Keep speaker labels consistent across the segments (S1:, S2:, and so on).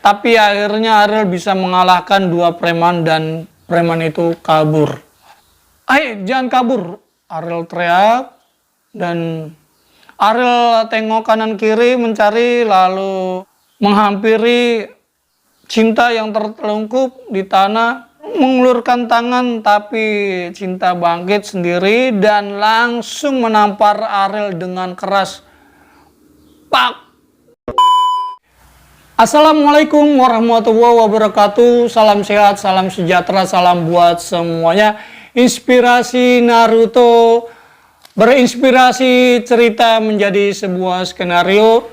S1: Tapi akhirnya Ariel bisa mengalahkan dua preman dan preman itu kabur. Jangan kabur, Ariel teriak. Dan Ariel tengok kanan kiri mencari, lalu menghampiri Cinta yang tertelungkup di tanah, mengulurkan tangan, tapi Cinta bangkit sendiri dan langsung menampar Ariel dengan keras. Pak! Assalamualaikum warahmatullahi wabarakatuh. Salam sehat, salam sejahtera, salam buat semuanya. Inspirasi Naruto berinspirasi cerita menjadi sebuah skenario.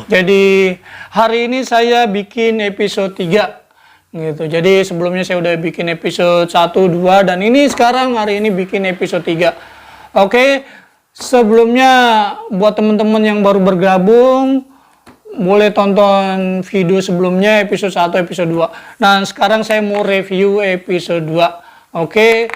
S1: Jadi hari ini saya bikin episode 3 gitu. Jadi sebelumnya saya udah bikin episode 1, 2 dan ini sekarang hari ini bikin episode 3. Oke, sebelumnya buat teman-teman yang baru bergabung boleh tonton video sebelumnya episode 1, episode 2. Nah, sekarang saya mau review episode 2. Oke.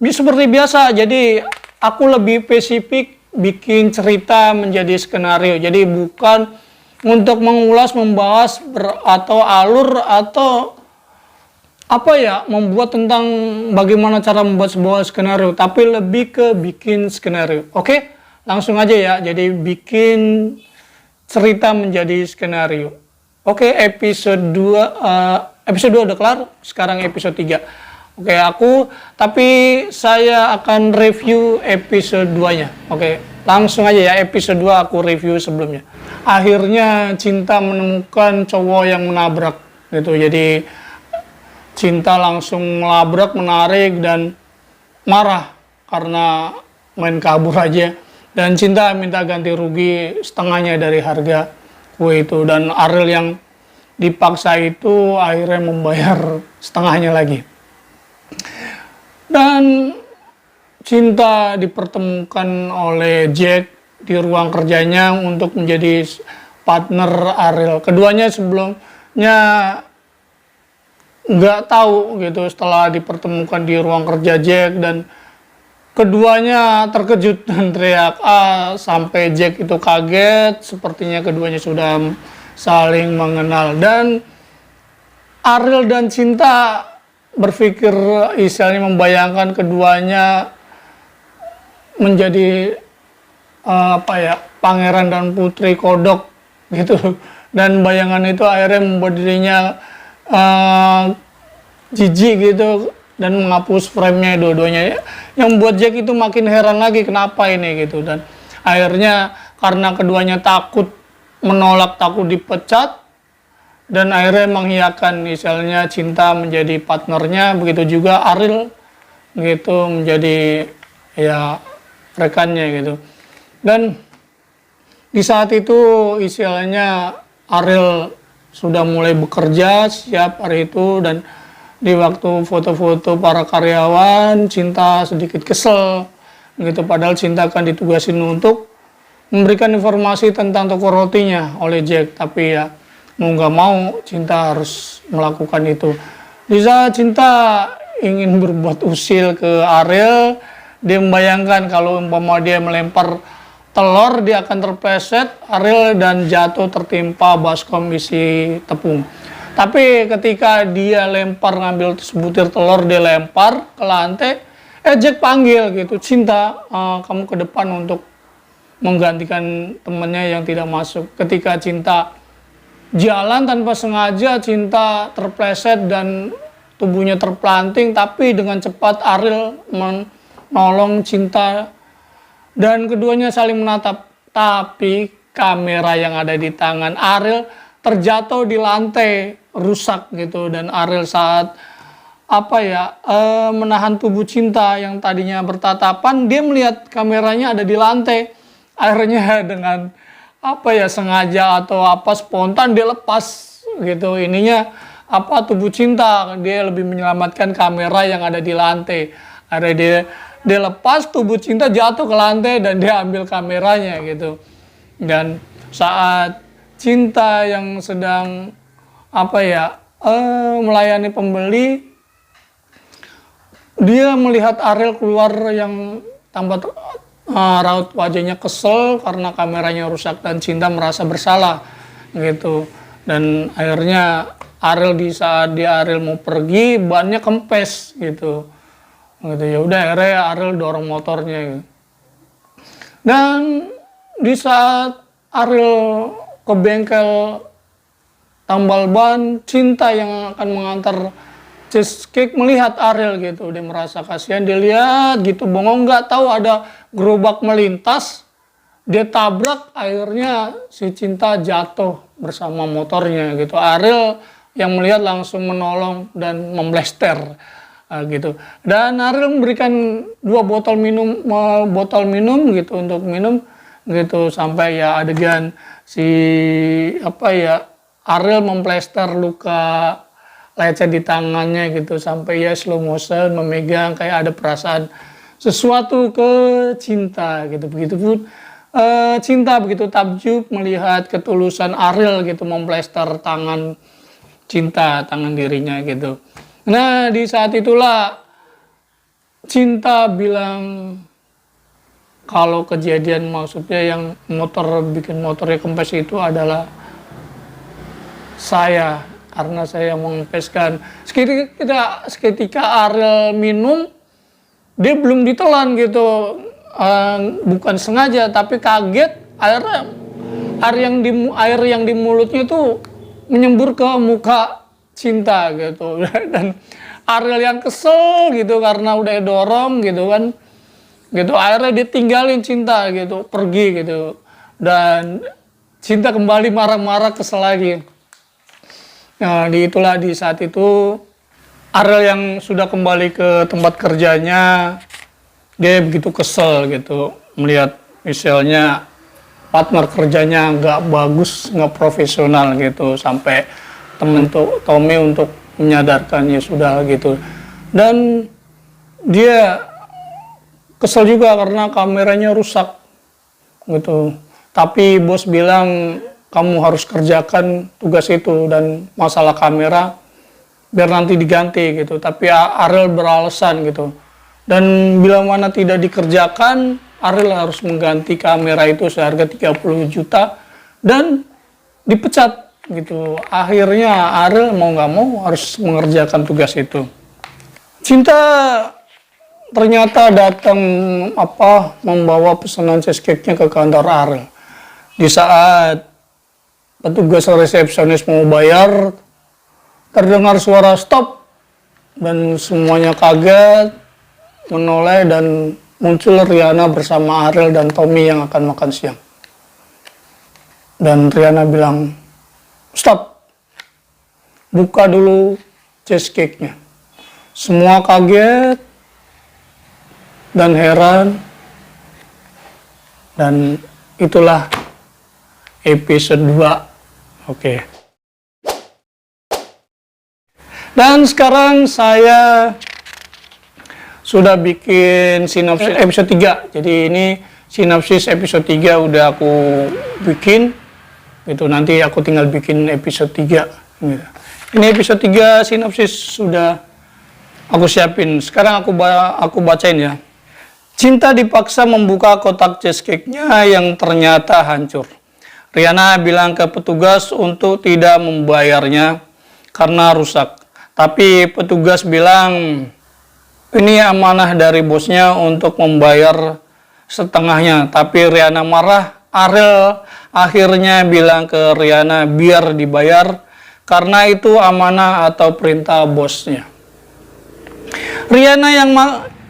S1: Seperti biasa, jadi aku lebih spesifik bikin cerita menjadi skenario. Jadi bukan untuk mengulas, membahas atau alur atau membuat tentang bagaimana cara membuat sebuah skenario, tapi lebih ke bikin skenario. Oke, langsung aja ya. Jadi bikin cerita menjadi skenario. Oke, episode 2 udah kelar, sekarang episode 3. Oke, tapi saya akan review episode 2-nya. Oke, langsung aja ya, episode 2 aku review sebelumnya. Akhirnya Cinta menemukan cowok yang menabrak gitu. Jadi Cinta langsung melabrak, menarik, dan marah karena main kabur aja. Dan Cinta minta ganti rugi setengahnya dari harga kue itu. Dan Ariel yang dipaksa itu akhirnya membayar setengahnya lagi. Dan Cinta dipertemukan oleh Jack di ruang kerjanya untuk menjadi partner Ariel. Keduanya sebelumnya nggak tahu gitu setelah dipertemukan di ruang kerja Jack, dan keduanya terkejut dan teriak sampai Jack itu kaget. Sepertinya keduanya sudah saling mengenal, dan Ariel dan Cinta berpikir istilahnya membayangkan keduanya menjadi pangeran dan putri kodok gitu, dan bayangan itu akhirnya membuat dirinya jijik gitu dan menghapus frame-nya dua-duanya. Yang membuat Jack itu makin heran lagi kenapa ini gitu, dan akhirnya karena keduanya takut menolak, takut dipecat, dan akhirnya mengiyakan misalnya Cinta menjadi partnernya, begitu juga Ariel gitu menjadi ya rekannya gitu. Dan di saat itu istilahnya Ariel sudah mulai bekerja siap hari itu, dan di waktu foto-foto para karyawan Cinta sedikit kesel gitu, padahal Cinta akan ditugasin untuk memberikan informasi tentang toko rotinya oleh Jack, tapi ya mau nggak mau Cinta harus melakukan itu. Di saat Cinta ingin berbuat usil ke Ariel, dia membayangkan kalau umpama dia melempar telur, dia akan terpleset Ariel dan jatuh tertimpa baskom isi tepung. Tapi ketika dia lempar, ngambil sebutir telur, dia lempar ke lantai, Jack panggil gitu, Cinta, kamu ke depan untuk menggantikan temannya yang tidak masuk. Ketika Cinta jalan tanpa sengaja, Cinta terpleset dan tubuhnya terpelanting, tapi dengan cepat Ariel menolong Cinta dan keduanya saling menatap. Tapi kamera yang ada di tangan Ariel terjatuh di lantai, rusak gitu, dan Ariel saat menahan tubuh Cinta yang tadinya bertatapan, dia melihat kameranya ada di lantai. Akhirnya dengan sengaja atau spontan dia lepas gitu tubuh Cinta, dia lebih menyelamatkan kamera yang ada di lantai. Akhirnya dia lepas, tubuh Cinta jatuh ke lantai dan dia ambil kameranya gitu. Dan saat Cinta yang sedang melayani pembeli, dia melihat Ariel keluar yang tampak raut wajahnya kesel karena kameranya rusak, dan Cinta merasa bersalah gitu. Dan akhirnya Ariel, di saat Ariel mau pergi, bannya kempes gitu. Ya udah, akhirnya Ariel dorong motornya gitu. Dan di saat Ariel ke bengkel tambal ban, Cinta yang akan mengantar Cheesecake melihat Ariel gitu. Dia merasa kasihan, dia lihat gitu bengong, nggak tahu ada gerobak melintas, dia tabrak, akhirnya si Cinta jatuh bersama motornya gitu. Ariel yang melihat langsung menolong dan memblester gitu. Dan Ariel memberikan 2 botol minum gitu untuk minum gitu, sampai ya adegan si Ariel memplester luka lecet di tangannya gitu, sampai ya slow motion memegang kayak ada perasaan sesuatu ke Cinta gitu. Begitupun Cinta begitu takjub melihat ketulusan Ariel gitu memplester tangan Cinta, tangan dirinya gitu. Nah, di saat itulah Cinta bilang kalau kejadian, maksudnya yang bikin motornya kempes itu adalah saya, karena saya mengempeskan. Seketika Ariel minum, dia belum ditelan gitu, bukan sengaja tapi kaget, akhirnya air yang di mulutnya itu menyembur ke muka Cinta gitu. Dan Ariel yang kesel gitu karena udah dorong gitu kan gitu, akhirnya dia tinggalin Cinta gitu, pergi gitu. Dan Cinta kembali marah-marah, kesel lagi. Nah, di saat itu Ariel yang sudah kembali ke tempat kerjanya, dia begitu kesel gitu melihat misalnya partner kerjanya nggak bagus, nggak profesional gitu, sampai temen Tommy untuk menyadarkannya sudah gitu. Dan dia kesel juga karena kameranya rusak gitu, tapi bos bilang kamu harus kerjakan tugas itu, dan masalah kamera biar nanti diganti gitu. Tapi Ariel beralasan gitu, dan bila mana tidak dikerjakan, Ariel harus mengganti kamera itu seharga 30 juta dan dipecat gitu. Akhirnya Ariel mau nggak mau harus mengerjakan tugas itu. Cinta ternyata datang membawa pesanan cheesecake-nya ke kantor Ariel. Di saat petugas resepsionis mau bayar, terdengar suara stop, dan semuanya kaget, menoleh, dan muncul Riana bersama Ariel dan Tommy yang akan makan siang. Dan Riana bilang, stop, buka dulu cheesecake-nya. Semua kaget dan heran, dan itulah episode 2. Oke. Dan sekarang saya sudah bikin sinopsis episode 3. Jadi ini sinopsis episode 3 udah aku bikin gitu. Nanti aku tinggal bikin episode 3 gitu. Ini episode 3 sinopsis sudah aku siapin. Sekarang aku bacain ya. Cinta dipaksa membuka kotak cheesecake-nya yang ternyata hancur. Riana bilang ke petugas untuk tidak membayarnya karena rusak. Tapi petugas bilang ini amanah dari bosnya untuk membayar setengahnya. Tapi Riana marah. Ariel akhirnya bilang ke Riana biar dibayar karena itu amanah atau perintah bosnya. Riana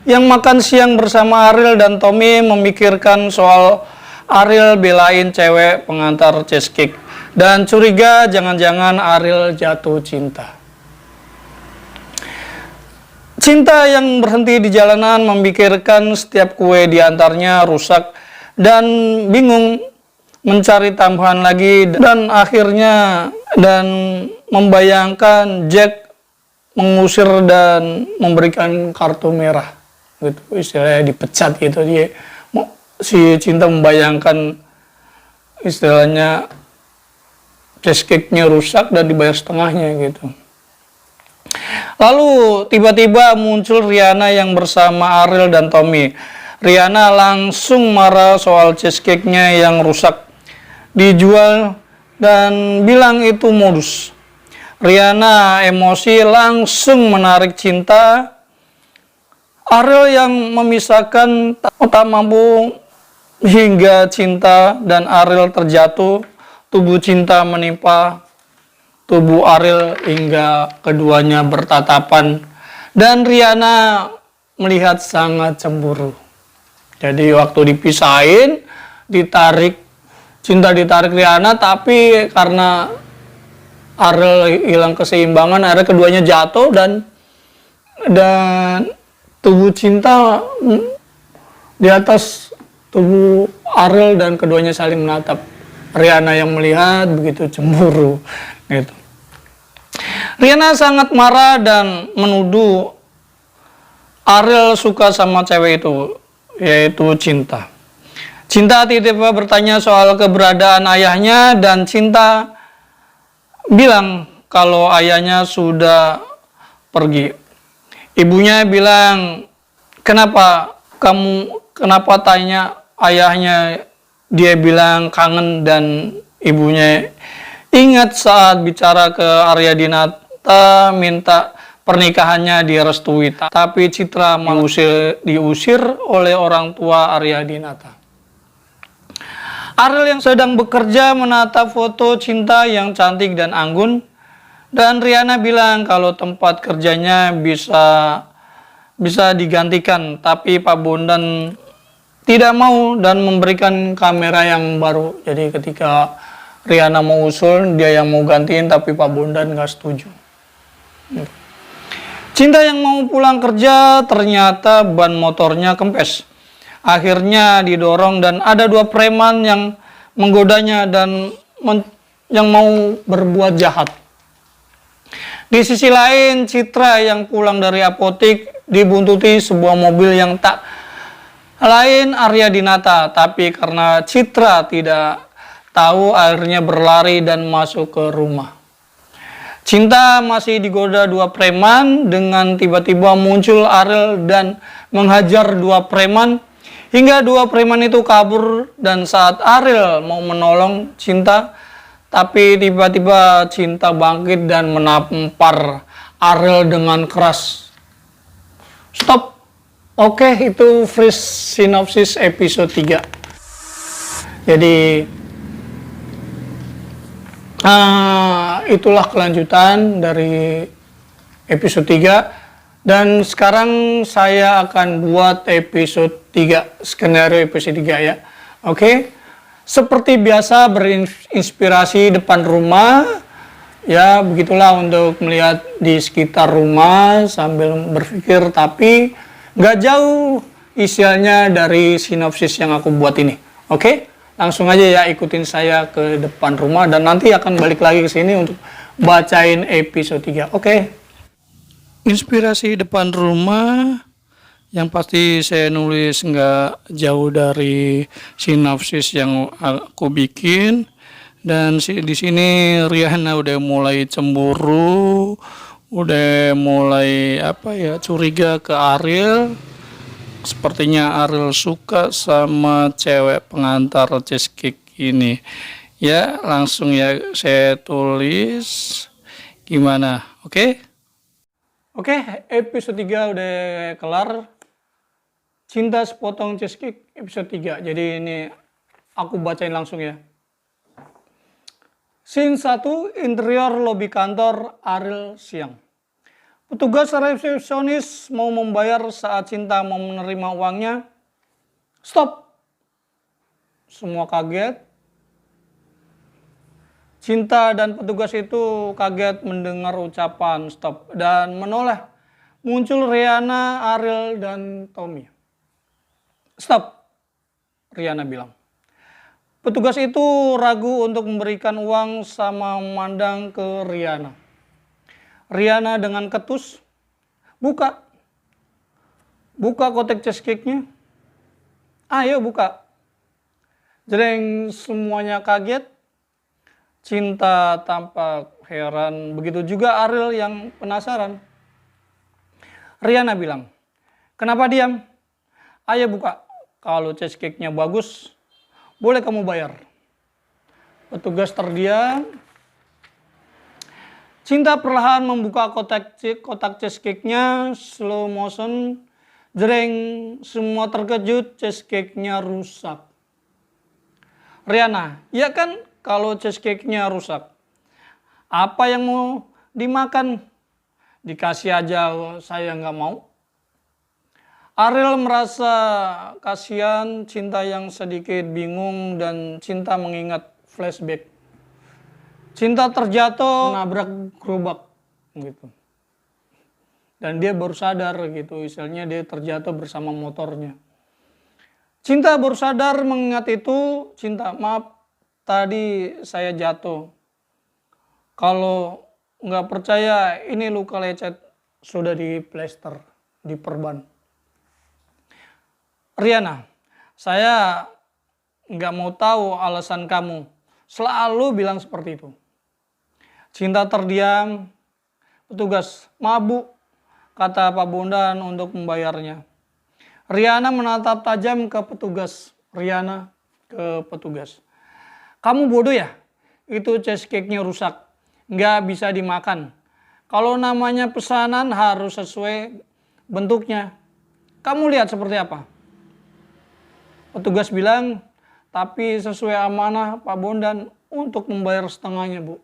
S1: yang makan siang bersama Ariel dan Tommy memikirkan soal Ariel belain cewek pengantar cheesecake dan curiga jangan-jangan Ariel jatuh cinta. Cinta yang berhenti di jalanan memikirkan setiap kue diantarnya rusak dan bingung mencari tambahan lagi, dan akhirnya membayangkan Jack mengusir dan memberikan kartu merah gitu, istilahnya dipecat gitu. Si Cinta membayangkan istilahnya cheesecake-nya rusak dan dibayar setengahnya gitu. Lalu tiba-tiba muncul Riana yang bersama Ariel dan Tommy. Riana langsung marah soal cheesecake-nya yang rusak dijual dan bilang itu modus. Riana emosi langsung menarik Cinta. Ariel yang memisahkan tak mampu hingga Cinta dan Ariel terjatuh. Tubuh Cinta menimpa tubuh Ariel hingga keduanya bertatapan dan Riana melihat sangat cemburu. Jadi waktu dipisahin, Cinta ditarik Riana, tapi karena Ariel hilang keseimbangan, akhirnya keduanya jatuh dan tubuh Cinta di atas tubuh Ariel dan keduanya saling menatap. Riana yang melihat begitu cemburu gitu. Riana sangat marah dan menuduh Ariel suka sama cewek itu, yaitu Cinta. Cinta tiba-tiba bertanya soal keberadaan ayahnya dan Cinta bilang kalau ayahnya sudah pergi. Ibunya bilang, kenapa tanya ayahnya? Dia bilang kangen dan ibunya ingat saat bicara ke Arya Dinata minta pernikahannya direstui. Tapi Citra diusir oleh orang tua Arya Dinata. Ariel yang sedang bekerja menatap foto Cinta yang cantik dan anggun. Dan Riana bilang kalau tempat kerjanya bisa digantikan. Tapi Pak Bondan tidak mau dan memberikan kamera yang baru. Jadi ketika Riana mau usul, dia yang mau gantiin, tapi Pak Bondan nggak setuju. Cinta yang mau pulang kerja, ternyata ban motornya kempes. Akhirnya didorong dan ada dua preman yang menggodanya dan yang mau berbuat jahat. Di sisi lain, Citra yang pulang dari apotik dibuntuti sebuah mobil yang tak lain Arya Dinata, tapi karena Citra tidak tahu akhirnya berlari dan masuk ke rumah. Cinta masih digoda dua preman dengan tiba-tiba muncul Ariel dan menghajar dua preman hingga dua preman itu kabur dan saat Ariel mau menolong Cinta tapi tiba-tiba Cinta bangkit dan menampar Ariel dengan keras. Stop. Oke, itu fresh sinopsis episode 3. Jadi itulah kelanjutan dari episode 3. Dan sekarang saya akan buat episode 3, skenario episode 3 ya. Oke. Seperti biasa berinspirasi depan rumah. Ya, begitulah untuk melihat di sekitar rumah sambil berpikir, tapi nggak jauh isinya dari sinopsis yang aku buat ini. Oke, langsung aja ya ikutin saya ke depan rumah dan nanti akan balik lagi ke sini untuk bacain episode 3. Oke. Inspirasi depan rumah yang pasti saya nulis nggak jauh dari sinopsis yang aku bikin. Dan di sini Riana udah mulai cemburu, udah mulai curiga ke Ariel. Sepertinya Ariel suka sama cewek pengantar cheesecake ini. Ya, langsung ya saya tulis gimana. Oke, episode 3 udah kelar. Cinta sepotong cheesecake episode 3. Jadi ini aku bacain langsung ya. Scene 1, interior lobi kantor Ariel siang. Petugas resepsionis mau membayar saat Cinta mau menerima uangnya. Stop! Semua kaget. Cinta dan petugas itu kaget mendengar ucapan stop dan menoleh. Muncul Riana, Ariel, dan Tommy. Stop! Riana bilang. Petugas itu ragu untuk memberikan uang sama memandang ke Riana. Riana dengan ketus, buka kotak cheesecake-nya. Ayo buka. Jreng, semuanya kaget. Cinta tampak heran, begitu juga Ariel yang penasaran. Riana bilang, kenapa diam? Ayo buka, kalau cheesecake-nya bagus, boleh kamu bayar. Petugas terdiam. Cinta perlahan membuka kotak cheesecake-nya, slow motion, jreng, semua terkejut, cheesecake-nya rusak. Riana, ya kan kalau cheesecake-nya rusak, apa yang mau dimakan? Dikasih aja, saya nggak mau. Ariel merasa kasihan, Cinta yang sedikit bingung, dan Cinta mengingat flashback. Cinta terjatuh, menabrak gerobak gitu. Dan dia baru sadar gitu, istilahnya dia terjatuh bersama motornya. Cinta baru sadar mengingat itu, Cinta, maaf tadi saya jatuh. Kalau nggak percaya, ini luka lecet, sudah diplester, diperban. Riana, saya nggak mau tahu alasan kamu, selalu bilang seperti itu. Cinta terdiam. Petugas, mabuk, kata Pak Bondan untuk membayarnya. Riana menatap tajam ke petugas. Riana ke petugas. Kamu bodoh ya? Itu cheesecake-nya rusak. Nggak bisa dimakan. Kalau namanya pesanan harus sesuai bentuknya. Kamu lihat seperti apa? Petugas bilang, tapi sesuai amanah Pak Bondan untuk membayar setengahnya, Bu.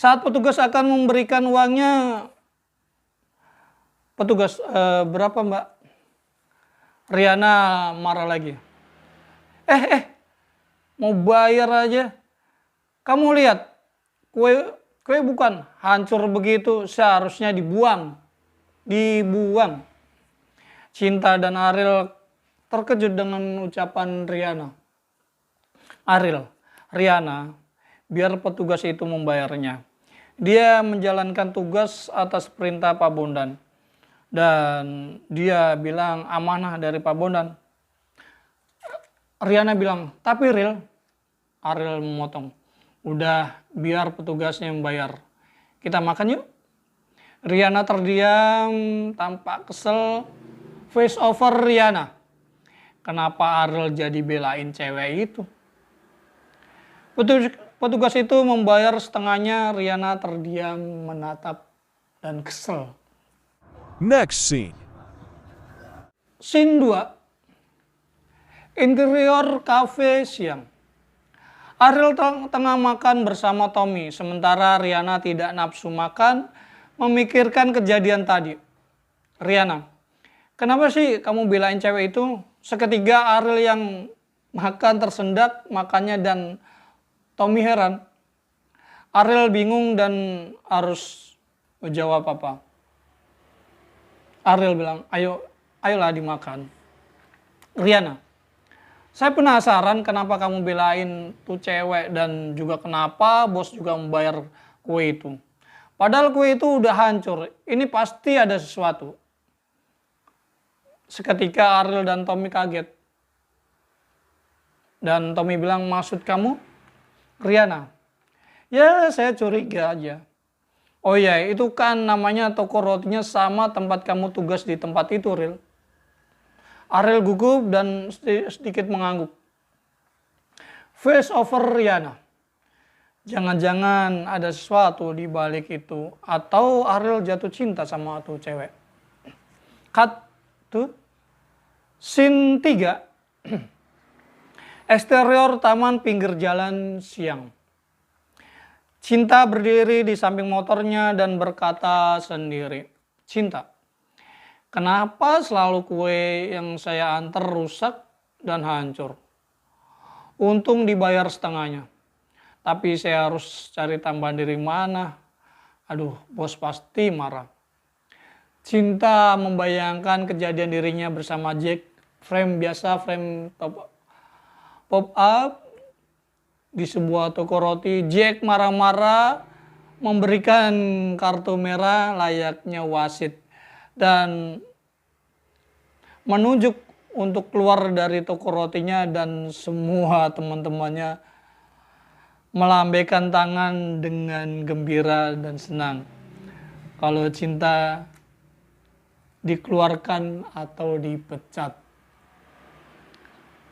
S1: Saat petugas akan memberikan uangnya, petugas, berapa Mbak? Riana marah lagi. Mau bayar aja. Kamu lihat, kue bukan hancur begitu, seharusnya dibuang. Dibuang. Cinta dan Ariel terkejut dengan ucapan Riana. Ariel, Riana, biar petugas itu membayarnya. Dia menjalankan tugas atas perintah Pak Bondan. Dan dia bilang amanah dari Pak Bondan. Riana bilang, tapi Ariel memotong. Udah, biar petugasnya membayar. Kita makan yuk. Riana terdiam, tampak kesel. Face over Riana. Kenapa Ariel jadi belain cewek itu? Petugas itu membayar setengahnya. Riana terdiam, menatap, dan kesel.
S2: Next scene.
S1: Scene 2. Interior cafe siang. Ariel tengah makan bersama Tommy, sementara Riana tidak nafsu makan, memikirkan kejadian tadi. Riana, kenapa sih kamu belain cewek itu? Seketika Ariel yang makan tersendat makannya dan Tommy heran. Ariel bingung dan harus menjawab apa. Ariel bilang, ayolah dimakan. Riana, saya penasaran kenapa kamu belain tuh cewek dan juga kenapa bos juga membayar kue itu. Padahal kue itu udah hancur, ini pasti ada sesuatu. Seketika Ariel dan Tommy kaget. Dan Tommy bilang, maksud kamu? Riana, ya saya curiga aja. Oh iya, itu kan namanya toko rotinya sama tempat kamu tugas di tempat itu, Ril. Ariel gugup dan sedikit mengangguk. Face over Riana. Jangan-jangan ada sesuatu di balik itu. Atau Ariel jatuh cinta sama tuh cewek. Cut tuh. Scene 3. Eksterior taman pinggir jalan siang. Cinta berdiri di samping motornya dan berkata sendiri. Cinta, kenapa selalu kue yang saya antar rusak dan hancur? Untung dibayar setengahnya. Tapi saya harus cari tambahan dari mana? Aduh, bos pasti marah. Cinta membayangkan kejadian dirinya bersama Jack. Frame biasa, frame pop up di sebuah toko roti. Jack marah-marah memberikan kartu merah layaknya wasit dan menunjuk untuk keluar dari toko rotinya, dan semua teman-temannya melambaikan tangan dengan gembira dan senang. Kalau Cinta dikeluarkan atau dipecat.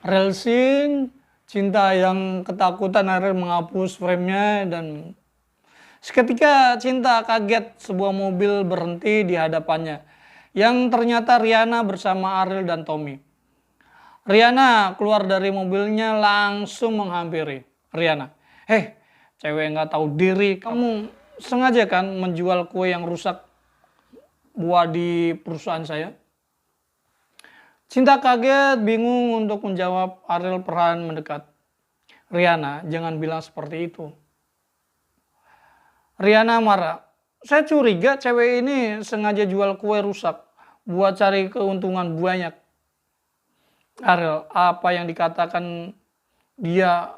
S1: Real scene, Cinta yang ketakutan akhirnya menghapus framenya dan seketika Cinta kaget sebuah mobil berhenti di hadapannya. Yang ternyata Riana bersama Ariel dan Tommy. Riana keluar dari mobilnya langsung menghampiri Riana. Hei, cewek nggak tahu diri, kamu sengaja kan menjual kue yang rusak buah di perusahaan saya? Cinta kaget, bingung untuk menjawab. Ariel perlahan mendekat. Riana, jangan bilang seperti itu. Riana marah. Saya curiga cewek ini sengaja jual kue rusak buat cari keuntungan banyak. Ariel, apa yang dikatakan dia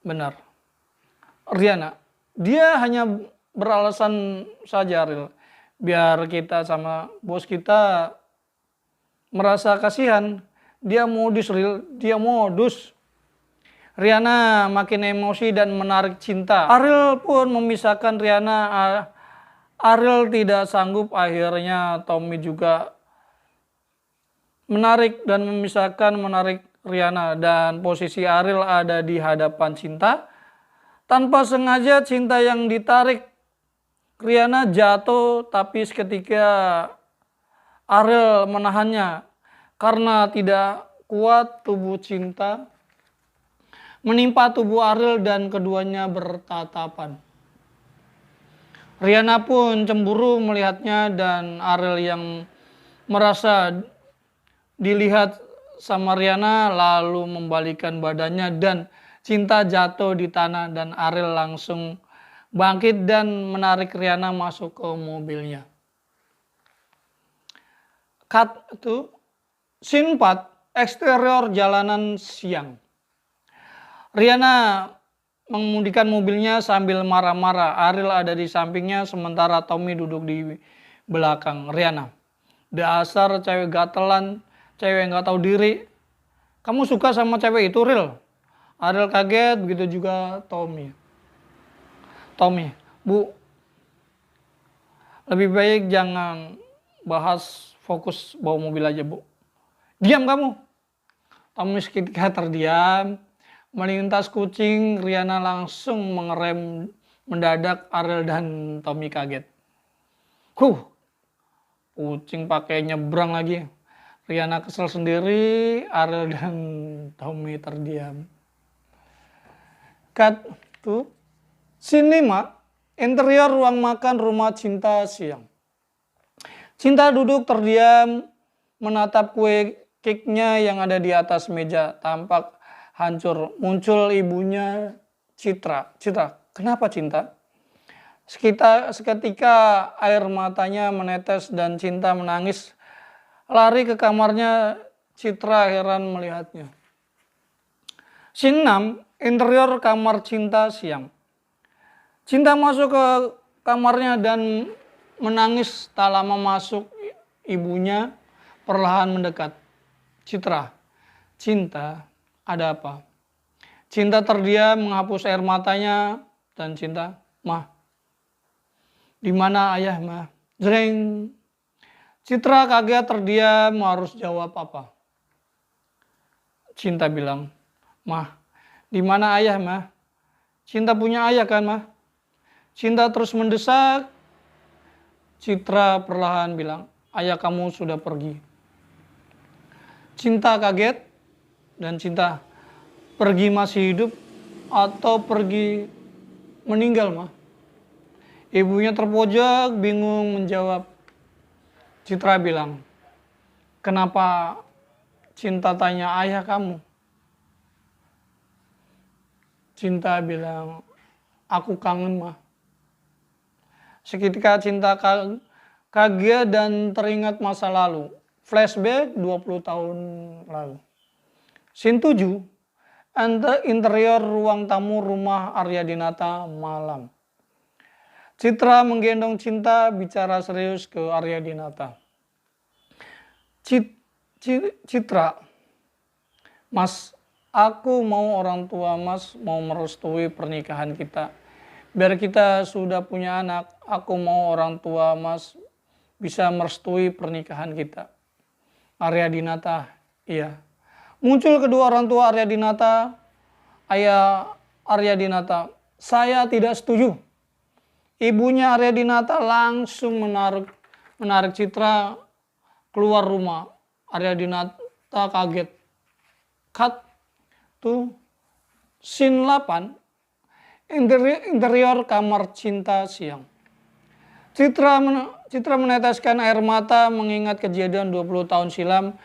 S1: benar. Riana, dia hanya beralasan saja, Ariel. Biar kita sama bos kita merasa kasihan. Dia modus, Ariel. Dia modus. Riana makin emosi dan menarik Cinta. Ariel pun memisahkan Riana. Ariel tidak sanggup, akhirnya Tommy juga menarik Riana dan posisi Ariel ada di hadapan Cinta. Tanpa sengaja Cinta yang ditarik Riana jatuh, tapi seketika Ariel menahannya karena tidak kuat. Tubuh Cinta menimpa tubuh Ariel dan keduanya bertatapan. Riana pun cemburu melihatnya dan Ariel yang merasa dilihat sama Riana lalu membalikkan badannya dan Cinta jatuh di tanah dan Ariel langsung bangkit dan menarik Riana masuk ke mobilnya. Cut itu scene 4, eksterior jalanan siang. Riana mengemudikan mobilnya sambil marah-marah. Ariel ada di sampingnya sementara Tommy duduk di belakang Riana. Dasar cewek gatelan, cewek nggak tahu diri. Kamu suka sama cewek itu, Ril? Ariel kaget, begitu juga Tommy. Bu, lebih baik jangan bahas, fokus bawa mobil aja, Bu. Diam kamu. Tommy seketika terdiam. Melintas kucing, Riana langsung mengerem mendadak. Ariel dan Tommy kaget. Kucing pakai nyebrang lagi. Riana kesel sendiri, Ariel dan Tommy terdiam. Cut to scene 5, interior ruang makan rumah Cinta siang. Cinta duduk terdiam menatap kue cake-nya yang ada di atas meja, tampak hancur. Muncul ibunya Citra. Citra, kenapa Cinta? Seketika air matanya menetes dan Cinta menangis. Lari ke kamarnya. Citra heran melihatnya. Scene 6, interior kamar Cinta siang. Cinta masuk ke kamarnya dan menangis. Tak lama masuk ibunya perlahan mendekat. Citra, Cinta, ada apa? Cinta terdiam menghapus air matanya dan Cinta, Mah, di mana ayah, Mah? Jreng. Citra kaget terdiam harus jawab apa. Cinta bilang, Mah, di mana ayah, Mah? Cinta punya ayah kan, Mah? Cinta terus mendesak. Citra perlahan bilang, ayah kamu sudah pergi. Cinta kaget dan Cinta, pergi masih hidup atau pergi meninggal, Mah? Ibunya terpojok bingung menjawab. Citra bilang, kenapa Cinta tanya ayah kamu? Cinta bilang, aku kangen, Mah. Seketika Cinta kaget dan teringat masa lalu. Flashback 20 tahun lalu. Scene 7, interior ruang tamu rumah Arya Dinata malam. Citra menggendong Cinta bicara serius ke Arya Dinata. Citra, Mas, aku mau orang tua Mas mau merestui pernikahan kita. Biar kita sudah punya anak, aku mau orang tua Mas bisa merestui pernikahan kita. Arya Dinata, iya. Muncul kedua orang tua Arya Dinata, ayah Arya Dinata, saya tidak setuju. Ibunya Arya Dinata langsung menarik Citra keluar rumah. Arya Dinata kaget. Cut to scene 8, interior kamar Cinta siang. Citra meneteskan air mata mengingat kejadian 20 tahun silam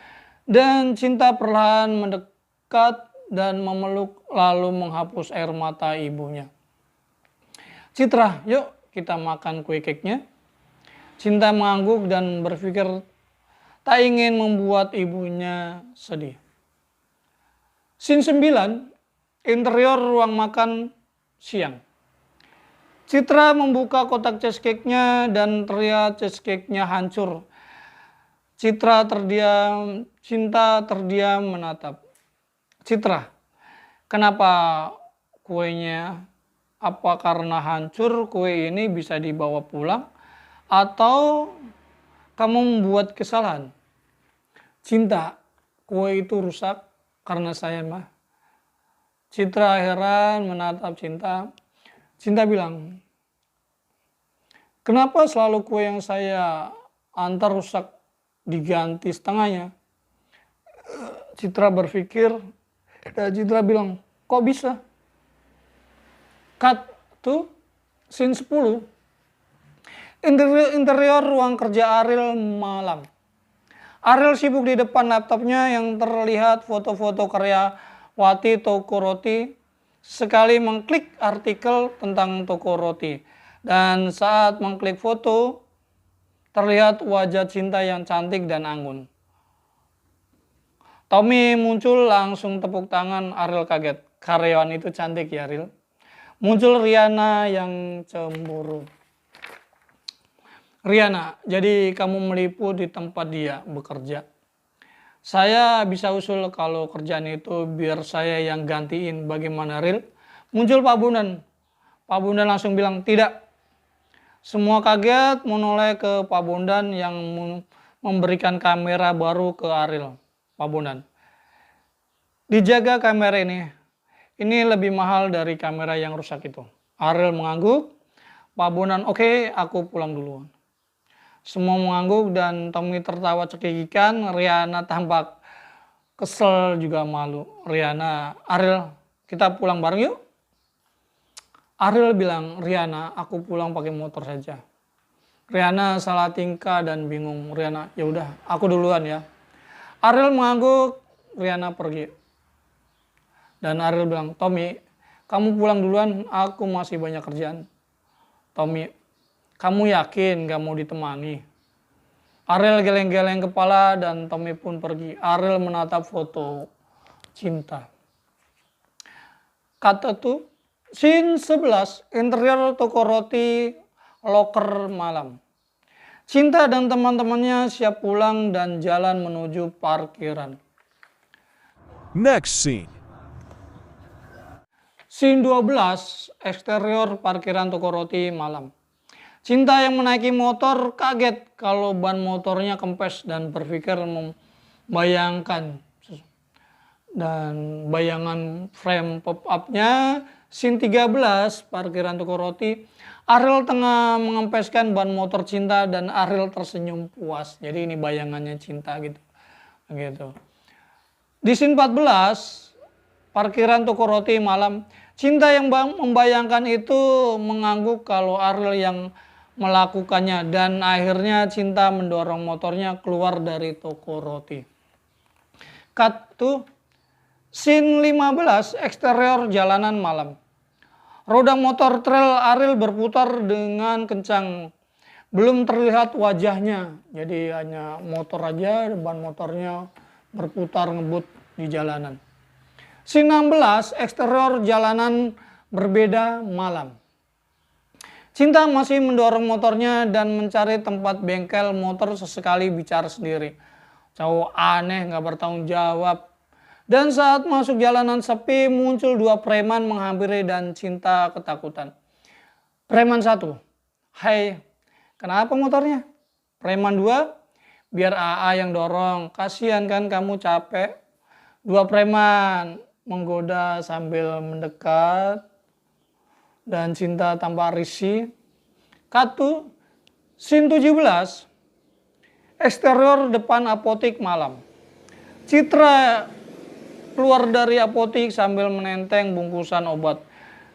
S1: dan Cinta perlahan mendekat dan memeluk lalu menghapus air mata ibunya. Citra, yuk kita makan kue cake-nya. Cinta mengangguk dan berpikir tak ingin membuat ibunya sedih. Scene 9, interior ruang makan siang. Citra membuka kotak cheesecake-nya dan terlihat cheesecake-nya hancur. Cinta terdiam menatap. Citra, kenapa kuenya? Apa karena hancur kue ini bisa dibawa pulang? Atau kamu membuat kesalahan? Cinta, kue itu rusak karena saya mah. Citra heran menatap Cinta. Cinta bilang, kenapa selalu kue yang saya antar rusak diganti setengahnya? Citra berpikir, dan Citra bilang, kok bisa? Cut to scene 10, interior ruang kerja Ariel malam. Ariel sibuk di depan laptopnya yang terlihat foto-foto karyawati toko roti. Sekali mengklik artikel tentang toko roti. Dan saat mengklik foto, terlihat wajah Cinta yang cantik dan anggun. Tommy muncul langsung tepuk tangan. Ariel kaget. Karyawan itu cantik ya Ariel. Muncul Riana yang cemburu. Riana, jadi kamu meliput di tempat dia bekerja. Saya bisa usul kalau kerjaan itu biar saya yang gantiin. Bagaimana Ril? Muncul Pak Bondan. Pak Bondan langsung bilang tidak. Semua kaget menoleh ke Pak Bondan yang memberikan kamera baru ke Ariel. Pak Bondan, dijaga kamera ini. Ini lebih mahal dari kamera yang rusak itu. Ariel mengangguk. Pak Bondan, oke, aku pulang duluan. Semua mengangguk dan Tommy tertawa cekikikan. Riana tampak kesel juga malu. Riana, Ariel, kita pulang bareng yuk. Ariel bilang, Riana, aku pulang pakai motor saja. Riana salah tingkah dan bingung. Riana, ya udah, aku duluan ya. Ariel mengangguk, Riana pergi. Dan Ariel bilang, Tommy, kamu pulang duluan, aku masih banyak kerjaan. Tommy, kamu yakin gak mau ditemani? Ariel geleng-geleng kepala dan Tommy pun pergi. Ariel menatap foto Cinta. Kata tuh, scene 11, interior toko roti loker malam. Cinta dan teman-temannya siap pulang dan jalan menuju parkiran.
S2: Next scene.
S1: Scene 12, eksterior parkiran toko roti malam. Cinta yang menaiki motor kaget kalau ban motornya kempes dan berpikir membayangkan dan bayangan frame pop-up-nya. Scene 13, parkiran toko roti. Ariel tengah mengempeskan ban motor Cinta dan Ariel tersenyum puas. Jadi ini bayangannya Cinta gitu. Di scene 14, parkiran toko roti malam. Cinta yang membayangkan itu mengangguk kalau Ariel yang melakukannya dan akhirnya Cinta mendorong motornya keluar dari toko roti. Cut to scene 15, eksterior jalanan malam. Roda motor trail Ariel berputar dengan kencang. Belum terlihat wajahnya, jadi hanya motor aja, ban motornya berputar ngebut di jalanan. Scene 16, eksterior jalanan berbeda malam. Cinta masih mendorong motornya dan mencari tempat bengkel motor, sesekali bicara sendiri. Cowok aneh, gak bertanggung jawab. Dan saat masuk jalanan sepi, muncul dua preman menghampiri dan Cinta ketakutan. Preman satu, hai, kenapa motornya? Preman 2, biar AA yang dorong. Kasihan kan kamu capek. 2 preman menggoda sambil mendekat dan cinta tanpa risih. Cut to scene 17. Eksterior depan apotik malam. Citra keluar dari apotik sambil menenteng bungkusan obat.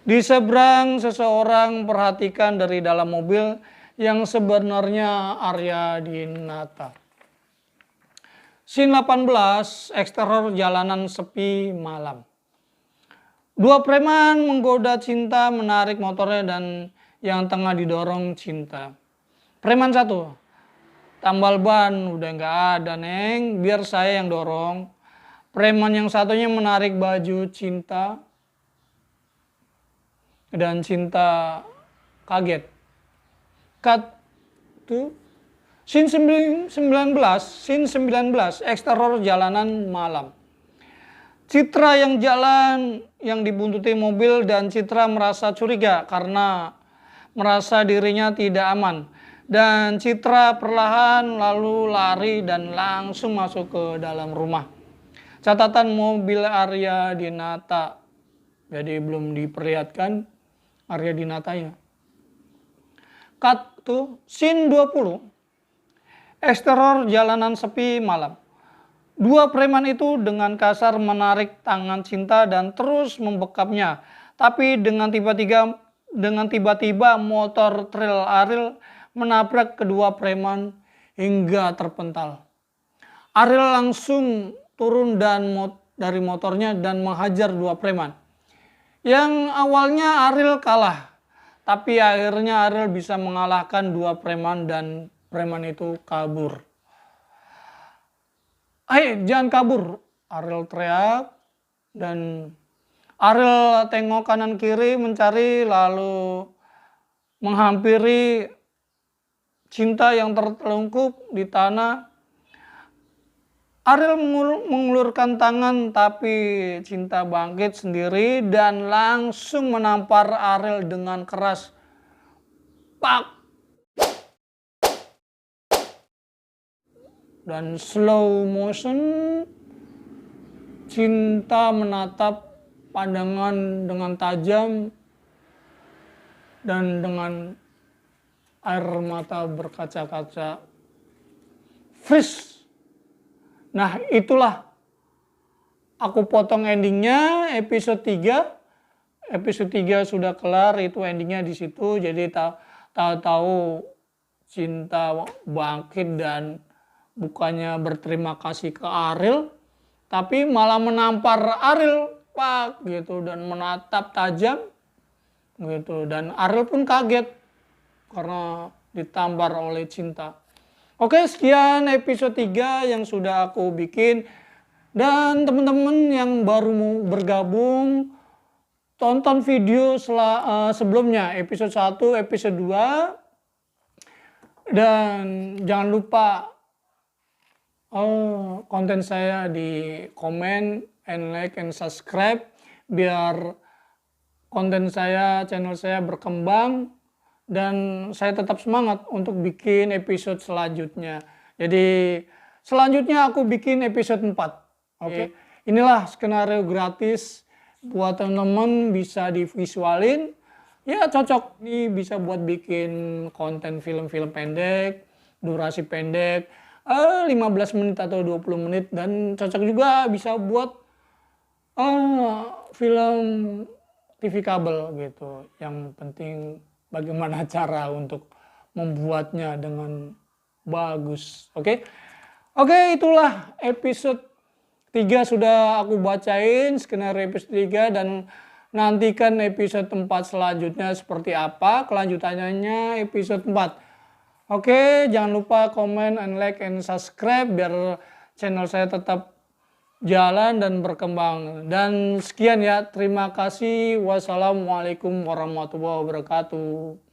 S1: Di seberang seseorang perhatikan dari dalam mobil yang sebenarnya Arya Dinata. Scene 18, eksterior jalanan sepi malam. 2 preman menggoda cinta, menarik motornya dan yang tengah didorong cinta. Preman 1, tambal ban udah nggak ada neng, biar saya yang dorong. Preman yang satunya menarik baju cinta dan cinta kaget. Cut to scene 19, eksterior jalanan malam. Citra yang jalan yang dibuntuti mobil dan Citra merasa curiga karena merasa dirinya tidak aman. Dan Citra perlahan lalu lari dan langsung masuk ke dalam rumah. Catatan mobil Arya Dinata. Jadi belum diperlihatkan Arya Dinatanya. Cut to scene 20. Eksterior jalanan sepi malam. 2 preman itu dengan kasar menarik tangan Cinta dan terus membekapnya. Tapi dengan tiba-tiba motor trail Ariel menabrak kedua preman hingga terpental. Ariel langsung turun dari motornya dan menghajar 2 preman. Yang awalnya Ariel kalah, tapi akhirnya Ariel bisa mengalahkan 2 preman dan preman itu kabur. "Hei, jangan kabur!" Ariel teriak dan Ariel tengok kanan kiri mencari lalu menghampiri Cinta yang tertelungkup di tanah. Ariel mengulurkan tangan tapi Cinta bangkit sendiri dan langsung menampar Ariel dengan keras. Pak! Dan slow motion Cinta menatap pandangan dengan tajam dan dengan air mata berkaca-kaca. Freeze. Nah, itulah aku potong endingnya episode 3. Episode 3 sudah kelar, itu endingnya di situ. Jadi tahu-tahu Cinta bangkit dan bukannya berterima kasih ke Ariel, tapi malah menampar Ariel, Pak, gitu, dan menatap tajam gitu. Dan Ariel pun kaget karena ditampar oleh Cinta. Oke, sekian episode 3 yang sudah aku bikin. Dan teman-teman yang baru mau bergabung, tonton video sebelumnya, episode 1, episode 2. Dan jangan lupa konten saya di komen, and like, and subscribe, biar konten saya, channel saya berkembang. Dan saya tetap semangat untuk bikin episode selanjutnya. Jadi selanjutnya aku bikin episode 4. Oke. Inilah skenario gratis buat teman-teman, bisa divisualin. Ya cocok nih, bisa buat bikin konten film-film pendek, durasi pendek, 15 menit atau 20 menit. Dan cocok juga bisa buat film TV kabel gitu. Yang penting bagaimana cara untuk membuatnya dengan bagus. Oke, itulah episode 3 sudah aku bacain, skenario episode 3, dan nantikan episode 4 selanjutnya seperti apa, kelanjutannya episode 4. Oke, jangan lupa komen, and like, and subscribe biar channel saya tetap jalan dan berkembang. Dan sekian ya, terima kasih. Wassalamualaikum warahmatullahi wabarakatuh.